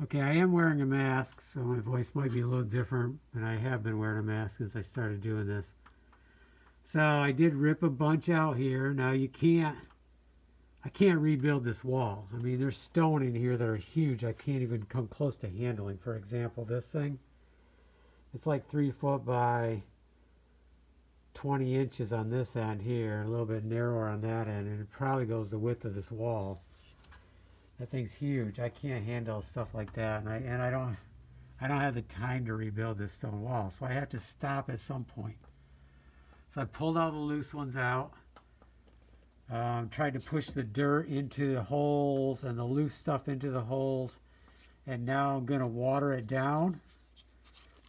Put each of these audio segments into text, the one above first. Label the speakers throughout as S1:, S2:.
S1: Okay, I am wearing a mask, so my voice might be a little different, and I have been wearing a mask since I started doing this. So I did rip a bunch out here. Now I can't rebuild this wall. I mean, there's stone in here that are huge. I can't even come close to handling. For example, this thing, it's like 3 foot by 20 inches on this end here, a little bit narrower on that end, and it probably goes the width of this wall. That thing's huge. I can't handle stuff like that, and I don't have the time to rebuild this stone wall, so I have to stop at some point. So I pulled all the loose ones out, tried to push the dirt into the holes and the loose stuff into the holes, and now I'm going to water it down.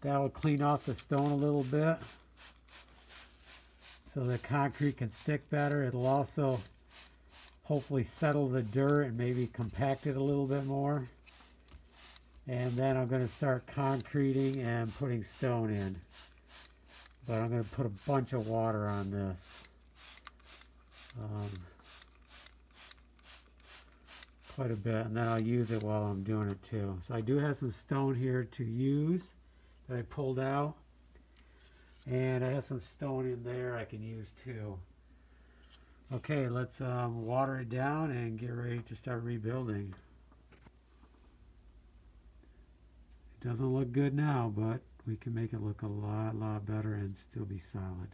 S1: That'll clean off the stone a little bit so the concrete can stick better. It'll also hopefully settle the dirt and maybe compact it a little bit more. And then I'm going to start concreting and putting stone in. But I'm going to put a bunch of water on this. Quite a bit, and then I'll use it while I'm doing it too. So I do have some stone here to use that I pulled out. And I have some stone in there I can use too. Okay, let's water it down and get ready to start rebuilding. It doesn't look good now, but we can make it look a lot better and still be solid.